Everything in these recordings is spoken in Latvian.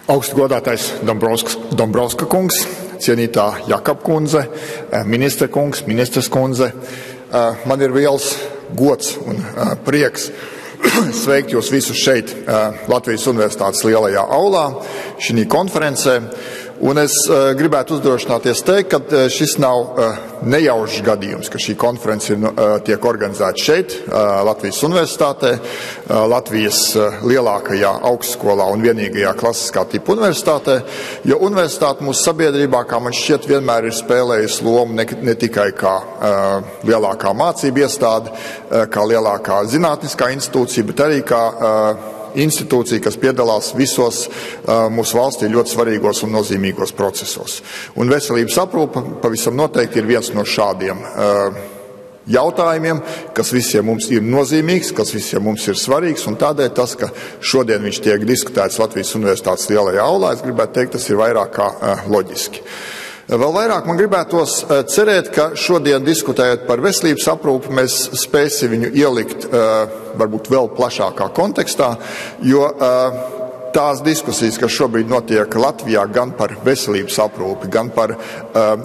Augstgodātais Dombrovska kungs, cienītā Jakab kundze, ministra kungs, ministras kundze, man ir liels gods un prieks sveikt jūs visus šeit Latvijas Universitātes lielajā aulā, šī konferencē. Un es gribētu uzdrošināties teikt, ka šis nav nejaušs gadījums, ka šī konference tiek organizēta šeit, Latvijas Universitātē, Latvijas lielākajā augstskolā un vienīgajā klasiskā tipa universitātē, jo universitāte mūsu sabiedrībā, kā man šķiet, vienmēr ir spēlējusi lomu ne tikai kā lielākā mācība iestāde, kā lielākā zinātniskā institūcija, bet arī kā institūcija, kas piedalās visos mūsu valstī ļoti svarīgos un nozīmīgos procesos. Un veselības aprūpe pavisam noteikti ir viens no šādiem jautājumiem, kas visiem mums ir nozīmīgs, kas visiem mums ir svarīgs, un tādēļ tas, ka šodien viņš tiek diskutēts Latvijas Universitātes lielajā aulā, es gribētu teikt, tas ir vairāk kā loģiski. Vēl vairāk man gribētos cerēt, ka šodien diskutējot par veselības aprūpi, mēs spēsim viņu ielikt varbūt vēl plašākā kontekstā, jo tās diskusijas, kas šobrīd notiek Latvijā gan par veselības aprūpi, gan par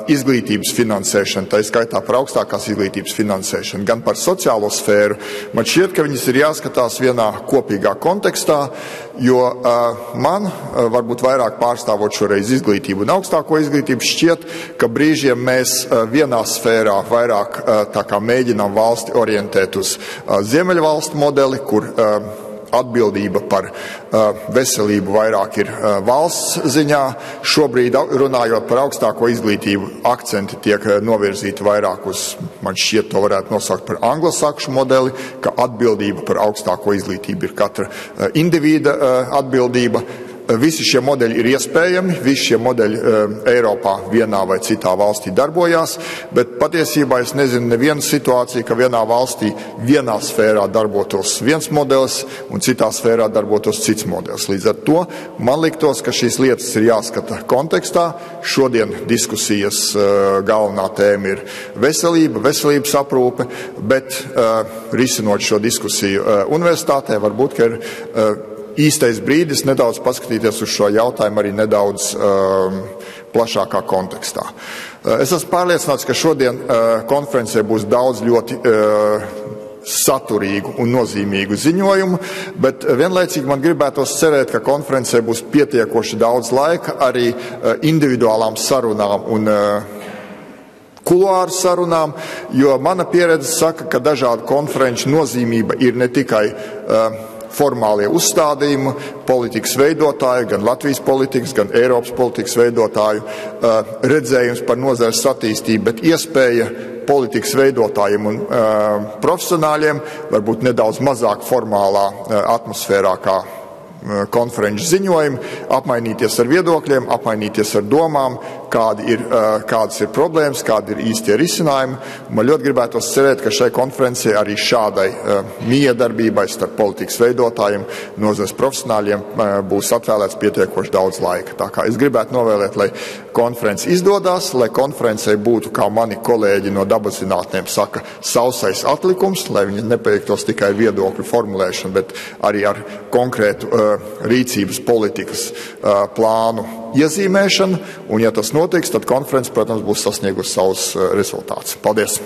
izglītības finansēšanu, tā skaitā par augstākās izglītības finansēšanu, gan par sociālo sfēru, man šķiet, ka viņas ir jāskatās vienā kopīgā kontekstā, jo man, varbūt vairāk pārstāvot šoreiz izglītību un augstāko izglītību, šķiet, ka brīžiem mēs vienā sfērā vairāk tā kā mēģinām valsti orientēt uz Ziemeļvalstu modeli, kur atbildība par veselību vairāk ir valsts ziņā. Šobrīd, runājot par augstāko izglītību, akcenti tiek novirzīti vairāk uz, man šķiet, to varētu nosaukt par anglosakšu modeli, ka atbildība par augstāko izglītību ir katra individa atbildība. Visi šie modeļi ir iespējami, visi šie modeļi Eiropā vienā vai citā valstī darbojās, bet patiesībā es nezinu nevienu situāciju, ka vienā valstī vienā sfērā darbotos viens modelis un citā sfērā darbotos cits modelis. Līdz ar to man liktos, ka šīs lietas ir jāskata kontekstā. Šodien diskusijas galvenā tēma ir veselība, veselības aprūpe, bet risinot šo diskusiju universitātē, varbūt, ka ir īstais brīdis nedaudz paskatīties uz šo jautājumu arī nedaudz plašākā kontekstā. Es esmu pārliecināts, ka šodien konferencē būs daudz ļoti saturīgu un nozīmīgu ziņojumu, bet vienlaicīgi man gribētos cerēt, ka konferencē būs pietiekoši daudz laika arī individuālām sarunām un kuluāru sarunām, jo mana pieredze saka, ka dažādu konferenču nozīmība ir ne tikai formālie uzstādījumi, politikas veidotāju, gan Latvijas politikas, gan Eiropas politikas veidotāju redzējums par nozares attīstību, bet iespēja politikas veidotājiem un profesionāļiem varbūt nedaudz mazāk formālā atmosfērā kā konferenču ziņojumi, apmainīties ar viedokļiem, apmainīties ar domām, kādas ir problēmas, kādi ir īstie risinājumi. Man ļoti gribētos cerēt, ka šai konferencē arī šādai miedarbībai starp politikas veidotājiem, nozares profesionāļiem būs atvēlēts pietiekoši daudz laika. Tā kā es gribētu novēlēt, lai konference izdodās, lai konferencē būtu, kā mani kolēģi no dabaszinātnēm saka, sausais atlikums, lai viņi nepaliktos tikai viedokļu formulēšanu, bet arī ar konkrētu rīcības politikas plānu iezīmēšanu, un ja tas notiks, tad konference, protams, būs sasniegusi savus rezultātus. Paldies!